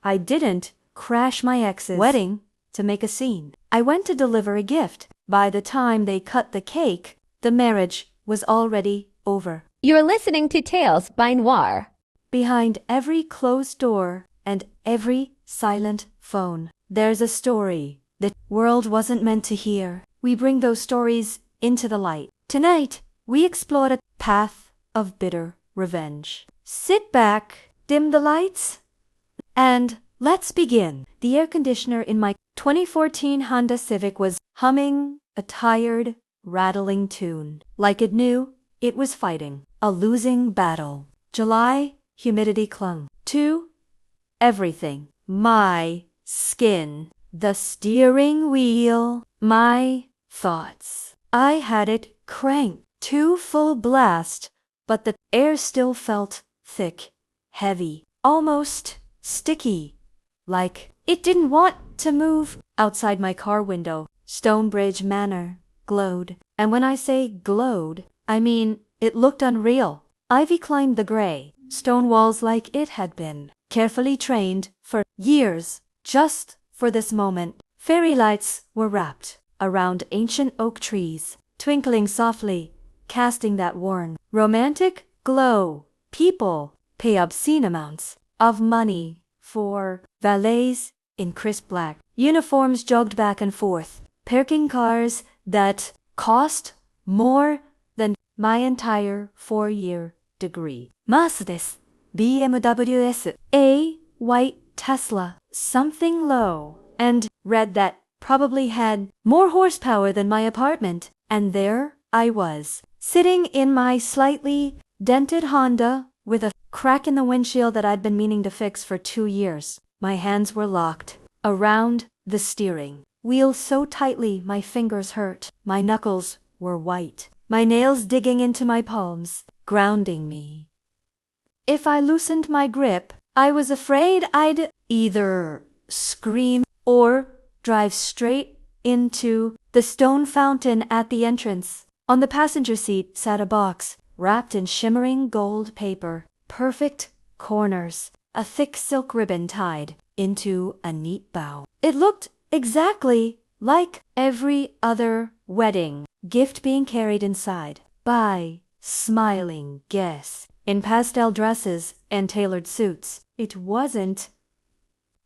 I didn't crash my ex's wedding to make a scene. I went to deliver a gift. By the time they cut the cake, the marriage was already over. You're listening to Tales by Noir. Behind every closed door and every silent phone, there's a story the world wasn't meant to hear. We bring those stories into the light. Tonight, we explore a path of bitter revenge. Sit back, dim the lights, and let's begin. The air conditioner in my 2014 Honda Civic was humming a tired, rattling tune. Like it knew it was fighting a losing battle. July humidity clung to everything. My skin, the steering wheel, my thoughts. I had it cranked to full blast, but the air still felt thick, heavy, almost sticky, like it didn't want to move. Outside my car window, Stonebridge Manor glowed. And when I say glowed, I mean it looked unreal. Ivy climbed the gray stone walls like it had been carefully trained for years just for this moment. Fairy lights were wrapped around ancient oak trees, twinkling softly, casting that worn, romantic glow. People pay obscene amounts of money for valets in crisp black uniforms jogged back and forth, parking cars that cost more than my entire 4-year degree. Mercedes, BMWs, a white Tesla, something low and red that probably had more horsepower than my apartment. And there I was, sitting in my slightly dented Honda with a crack in the windshield that I'd been meaning to fix for 2 years. My hands were locked around the steering wheel so tightly my fingers hurt. My knuckles were white, my nails digging into my palms, grounding me. If I loosened my grip, I was afraid I'd either scream or drive straight into the stone fountain at the entrance. On the passenger seat sat a box wrapped in shimmering gold paper, perfect corners, a thick silk ribbon tied into a neat bow. It looked exactly like every other wedding gift being carried inside by smiling guests in pastel dresses and tailored suits. It wasn't.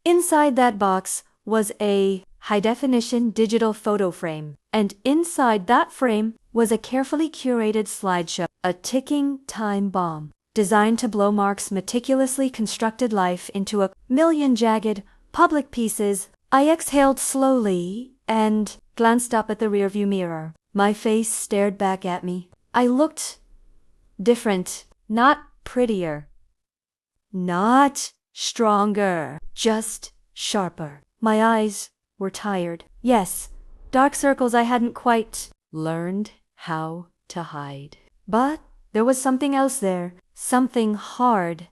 Inside that box was a high-definition digital photo frame, and inside that frame was a carefully curated slideshow, a ticking time bomb designed to blow Mark's meticulously constructed life into a million jagged, public pieces. I exhaled slowly and glanced up at the rearview mirror. My face stared back at me. I looked different, not prettier, not stronger, just sharper. My eyes were tired. Yes, dark circles I hadn't quite learned how to hide. But there was something else there, something hard,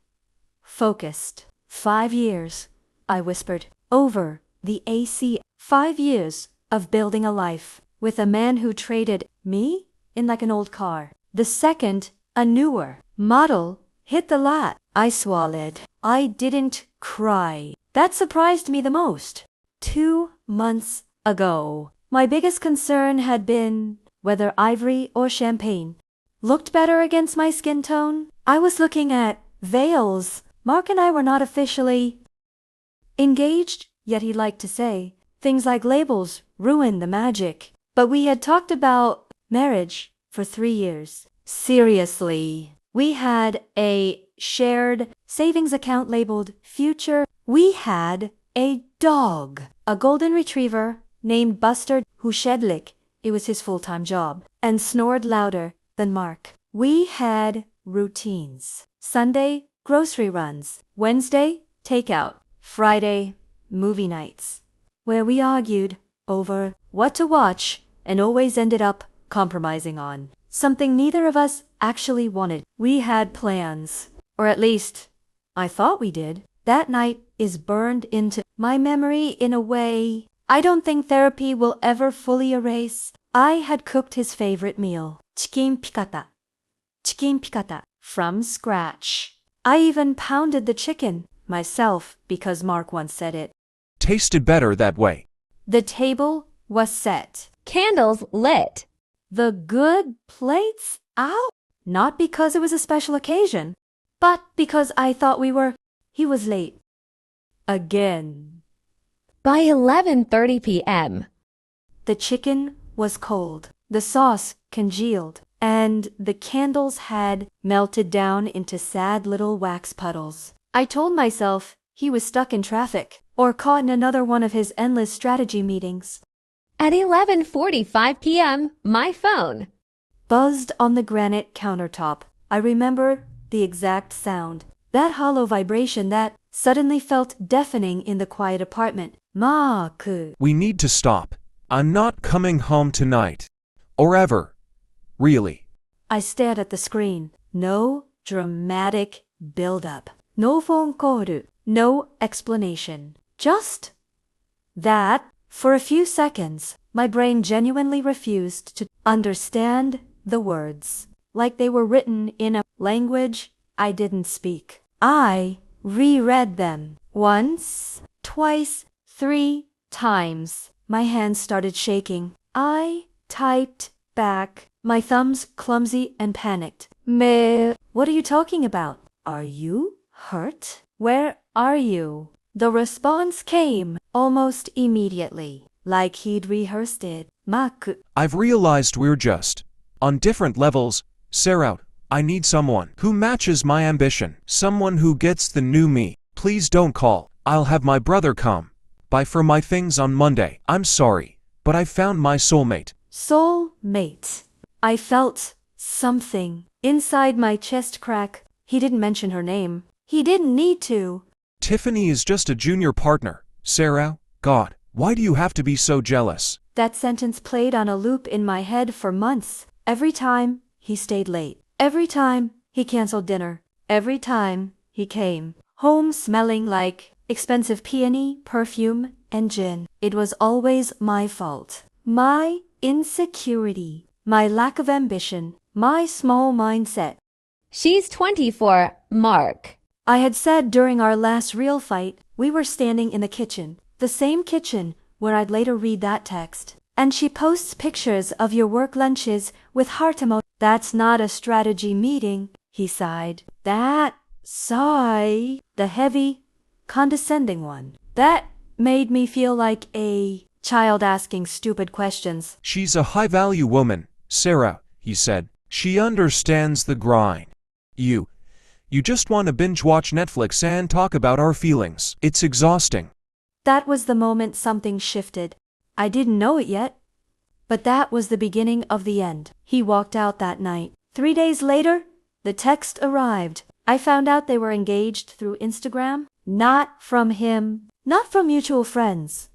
focused. 5 years, I whispered, over the AC. 5 years of building a life with a man who traded me in like an old car. The second a newer model hit the lot, I swallowed. I didn't cry. That surprised me the most. 2 months ago, my biggest concern had been whether ivory or champagne looked better against my skin tone. I was looking at veils. Mark and I were not officially engaged, yet he liked to say things like labels ruin the magic. But we had talked about marriage for 3 years. Seriously. We had a shared savings account labeled future. We had a dog, a golden retriever named Buster, who shed lick. It was his full-time job, and snored louder than Mark. We had routines. Sunday, grocery runs. Wednesday, takeout. Friday, movie nights, where we argued over what to watch and always ended up compromising on something neither of us actually wanted. We had plans, or at least I thought we did. That night is burned into my memory in a way I don't think therapy will ever fully erase. I had cooked his favorite meal, chicken piccata, from scratch. I even pounded the chicken myself because Mark once said it. Tasted better that way. The table was set. Candles lit. The good plates out. Not because it was a special occasion, but because I thought he was late. Again. By 11:30 p.m., The chicken was cold, the sauce congealed, and the candles had melted down into sad little wax puddles. I told myself he was stuck in traffic or caught in another one of his endless strategy meetings. at 11:45 p.m., my phone. Buzzed on the granite countertop. I remember the exact sound, that hollow vibration that suddenly felt deafening in the quiet apartment. Mark. We need to stop. I'm not coming home tonight. Or ever. Really. I stared at the screen. No dramatic build-up. No phone call. No explanation. Just that, for a few seconds, my brain genuinely refused to understand the words, like they were written in a language I didn't speak. I reread them once, twice, 3 times. My hands started shaking. I typed back, my thumbs clumsy and panicked. What are you talking about? Are you hurt? Where are you? The response came almost immediately, like he'd rehearsed it. Mark. I've realized we're just on different levels. Sarah, I need someone who matches my ambition. Someone who gets the new me. Please don't call. I'll have my brother come by for my things on Monday. I'm sorry, but I found my soulmate. Soulmate. I felt something inside my chest crack. He didn't mention her name. He didn't need to. Tiffany is just a junior partner. Sarah, God, why do you have to be so jealous? That sentence played on a loop in my head for months. Every time he stayed late. Every time he canceled dinner. Every time he came home smelling like expensive peony, perfume, and gin. It was always my fault. My insecurity. My lack of ambition. My small mindset. She's 24, Mark. I had said during our last real fight, we were standing in the kitchen. The same kitchen where I'd later read that text. And she posts pictures of your work lunches with heart emoji. That's not a strategy meeting, he sighed. That sigh, the heavy, condescending one. That made me feel like a child asking stupid questions. She's a high-value woman, Sarah, he said. She understands the grind. You just want to binge-watch Netflix and talk about our feelings. It's exhausting. That was the moment something shifted. I didn't know it yet, but that was the beginning of the end. He walked out that night. 3 days later, the text arrived. I found out they were engaged through Instagram. Not from him, not from mutual friends.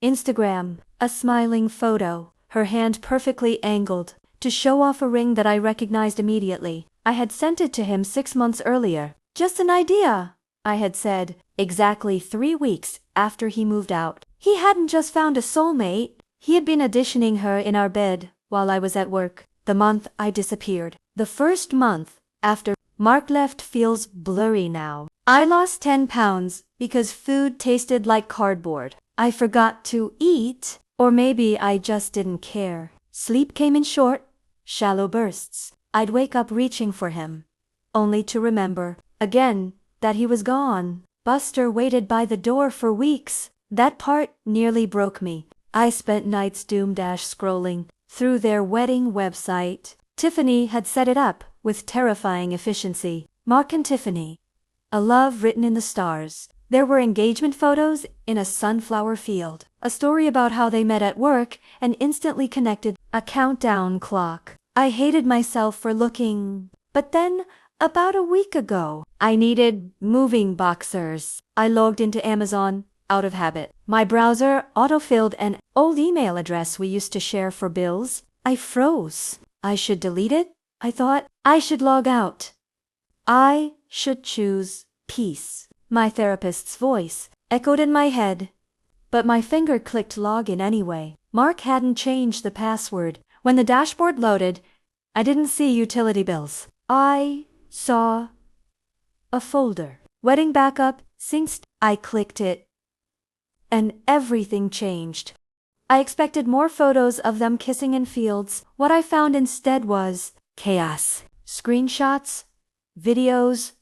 Instagram, a smiling photo, her hand perfectly angled, to show off a ring that I recognized immediately. I had sent it to him 6 months earlier. Just an idea, I had said, exactly 3 weeks after he moved out. He hadn't just found a soulmate, he had been auditioning her in our bed while I was at work. The month I disappeared. The first month after Mark left feels blurry now. I lost 10 pounds because food tasted like cardboard. I forgot to eat, or maybe I just didn't care. Sleep came in short, shallow bursts. I'd wake up reaching for him, only to remember, again, that he was gone. Buster waited by the door for weeks. That part nearly broke me. I spent nights scrolling through their wedding website. Tiffany had set it up with terrifying efficiency. Mark and Tiffany. A love written in the stars. There were engagement photos in a sunflower field. A story about how they met at work and instantly connected. A countdown clock. I hated myself for looking. But then, about a week ago, I needed moving boxers. I logged into Amazon, out of habit. My browser autofilled an old email address we used to share for bills. I froze. I should delete it, I thought. I should log out. I should choose peace. My therapist's voice echoed in my head, but my finger clicked login anyway. Mark hadn't changed the password. When the dashboard loaded, I didn't see utility bills. I saw a folder. Wedding backup, since I clicked it. And everything changed. I expected more photos of them kissing in fields. What I found instead was chaos. Screenshots, videos,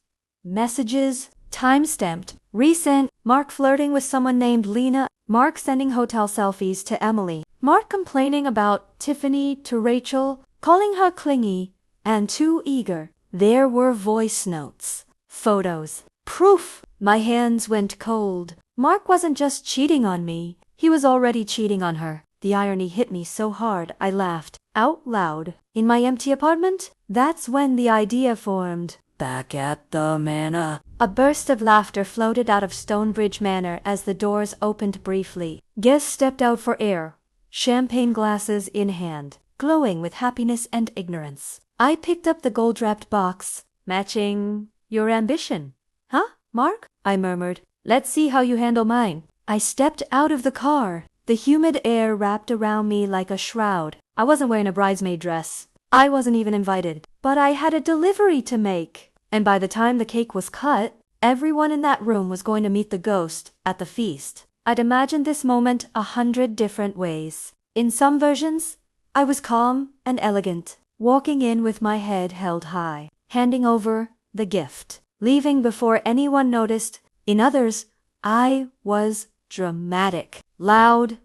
messages, time-stamped, recent, Mark flirting with someone named Lena, Mark sending hotel selfies to Emily, Mark complaining about Tiffany to Rachel, calling her clingy and too eager. There were voice notes, photos, proof. My hands went cold. Mark wasn't just cheating on me, he was already cheating on her. The irony hit me so hard I laughed out loud. In my empty apartment, that's when the idea formed. Back at the manor. A burst of laughter floated out of Stonebridge Manor as the doors opened briefly. Guests stepped out for air, champagne glasses in hand, glowing with happiness and ignorance. I picked up the gold-wrapped box, matching your ambition. Huh, Mark? I murmured. Let's see how you handle mine. I stepped out of the car. The humid air wrapped around me like a shroud. I wasn't wearing a bridesmaid dress. I wasn't even invited. But I had a delivery to make. And by the time the cake was cut, everyone in that room was going to meet the ghost at the feast. I'd imagined this moment 100 different ways. In some versions, I was calm and elegant, walking in with my head held high, handing over the gift, leaving before anyone noticed. In others, I was dramatic, loud,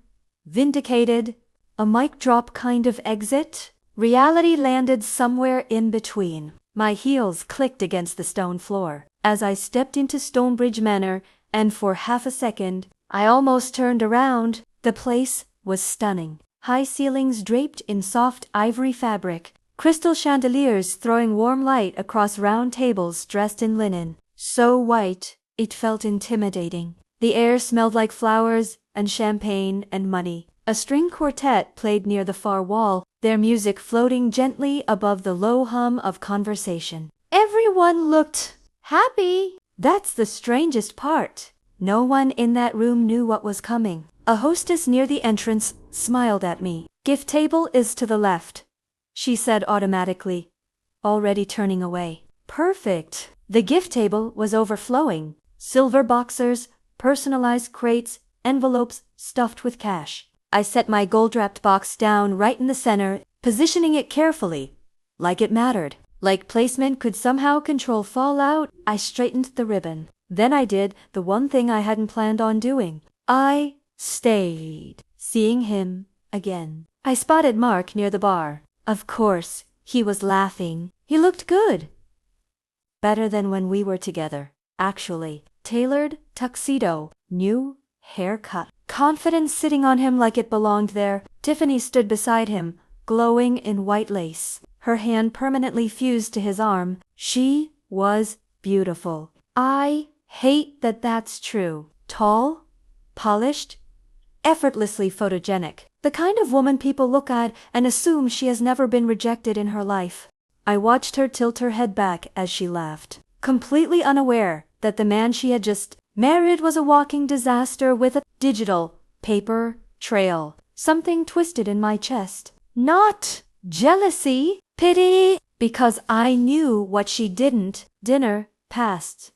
vindicated, a mic drop kind of exit. Reality landed somewhere in between. My heels clicked against the stone floor as I stepped into Stonebridge Manor, and for half a second, I almost turned around. The place was stunning. High ceilings draped in soft ivory fabric, crystal chandeliers throwing warm light across round tables dressed in linen, so white it felt intimidating. The air smelled like flowers and champagne and money. A string quartet played near the far wall, their music floating gently above the low hum of conversation. Everyone looked happy. That's the strangest part. No one in that room knew what was coming. A hostess near the entrance smiled at me. Gift table is to the left, she said automatically, already turning away. Perfect. The gift table was overflowing. Silver boxers, personalized crates, envelopes stuffed with cash. I set my gold-wrapped box down right in the center, positioning it carefully, like it mattered. Like placement could somehow control fallout. I straightened the ribbon. Then I did the one thing I hadn't planned on doing. I stayed. Seeing him again. I spotted Mark near the bar. Of course, he was laughing. He looked good. Better than when we were together, actually. Tailored tuxedo, new haircut. Confidence sitting on him like it belonged there. Tiffany stood beside him, glowing in white lace, her hand permanently fused to his arm. She was beautiful. I hate that that's true. Tall, polished, effortlessly photogenic. The kind of woman people look at and assume she has never been rejected in her life. I watched her tilt her head back as she laughed, completely unaware that the man she had just married was a walking disaster with a digital paper trail. Something twisted in my chest. Not jealousy, pity, because I knew what she didn't. Dinner passed.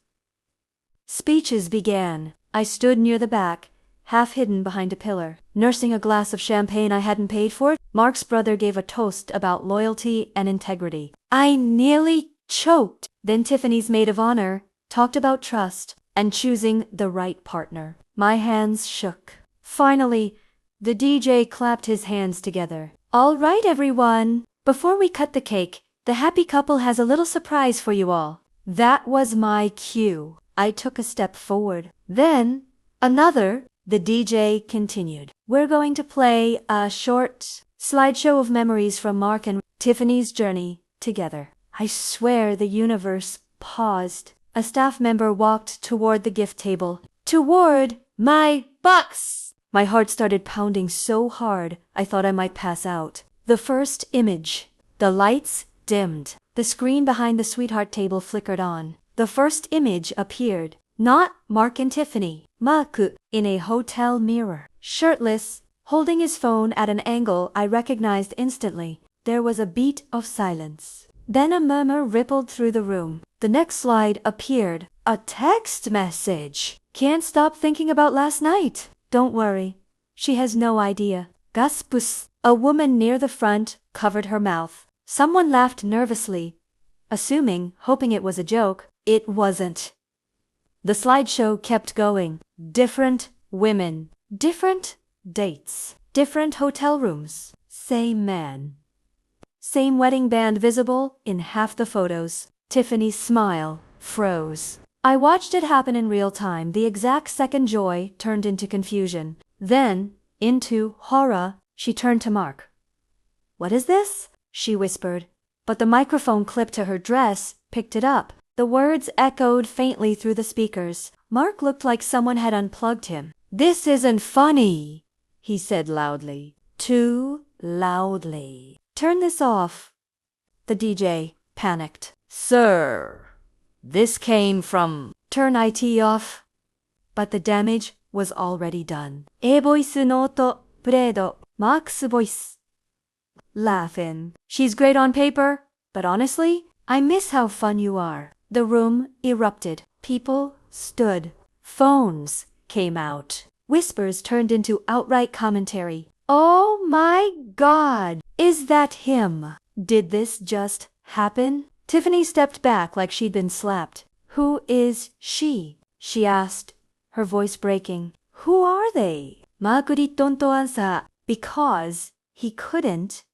Speeches began. I stood near the back, half hidden behind a pillar, nursing a glass of champagne I hadn't paid for. Mark's brother gave a toast about loyalty and integrity. I nearly choked. Then Tiffany's maid of honor talked about trust and choosing the right partner. My hands shook. Finally, the DJ clapped his hands together. All right, everyone. Before we cut the cake, the happy couple has a little surprise for you all. That was my cue. I took a step forward. Then, another. The DJ continued. We're going to play a short slideshow of memories from Mark and Tiffany's journey together. I swear the universe paused. A staff member walked toward the gift table. Toward my box! My heart started pounding so hard I thought I might pass out. The first image. The lights dimmed. The screen behind the sweetheart table flickered on. The first image appeared. Not Mark and Tiffany. Mark in a hotel mirror. Shirtless, holding his phone at an angle I recognized instantly. There was a beat of silence. Then a murmur rippled through the room. The next slide appeared. A text message. Can't stop thinking about last night. Don't worry. She has no idea. Gaspus. A woman near the front covered her mouth. Someone laughed nervously, hoping it was a joke. It wasn't. The slideshow kept going. Different women. Different dates. Different hotel rooms. Same man. Same wedding band visible in half the photos. Tiffany's smile froze. I watched it happen in real time. The exact second joy turned into confusion. Then, into horror, she turned to Mark. "What is this?" she whispered. But the microphone clipped to her dress picked it up. The words echoed faintly through the speakers. Mark looked like someone had unplugged him. "This isn't funny," he said loudly. Too loudly. "Turn this off." The DJ panicked. "Sir, this came from..." "Turn IT off." But the damage was already done. voice note predo. Mark's voice. Laughing. "She's great on paper, but honestly, I miss how fun you are." The room erupted. People stood. Phones came out. Whispers turned into outright commentary. "Oh my God! Is that him? Did this just happen?" Tiffany stepped back like she'd been slapped. "Who is she?" she asked, her voice breaking. "Who are they?" Mark didn't answer because he couldn't.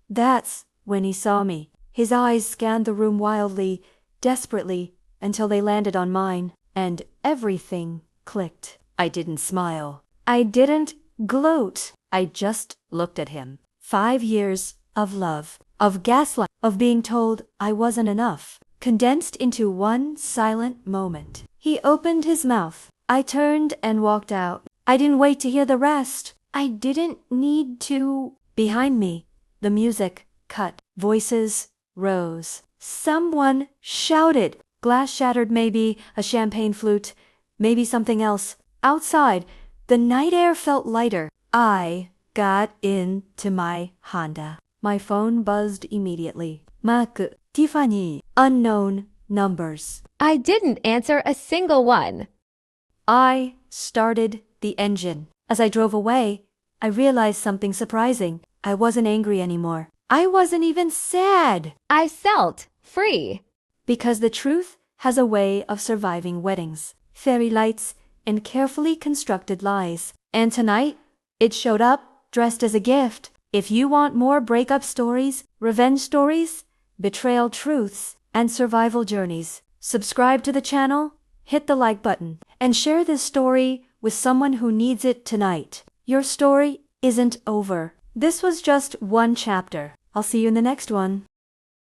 That's when he saw me. His eyes scanned the room wildly, desperately, until they landed on mine, and everything clicked. I didn't smile. I didn't gloat. I just looked at him. 5 years of love, of gaslight, of being told I wasn't enough, condensed into one silent moment. He opened his mouth. I turned and walked out. I didn't wait to hear the rest. I didn't need to. Behind me, the music cut. Voices rose. Someone shouted. Glass shattered, maybe a champagne flute, maybe something else. Outside, the night air felt lighter. I got into my Honda. My phone buzzed immediately. Mark, Tiffany, unknown numbers. I didn't answer a single one. I started the engine. As I drove away, I realized something surprising. I wasn't angry anymore. I wasn't even sad. I felt free. Because the truth has a way of surviving weddings, fairy lights, and carefully constructed lies. And tonight, it showed up dressed as a gift. If you want more breakup stories, revenge stories, betrayal truths, and survival journeys, subscribe to the channel, hit the like button, and share this story with someone who needs it tonight. Your story isn't over. This was just one chapter. I'll see you in the next one.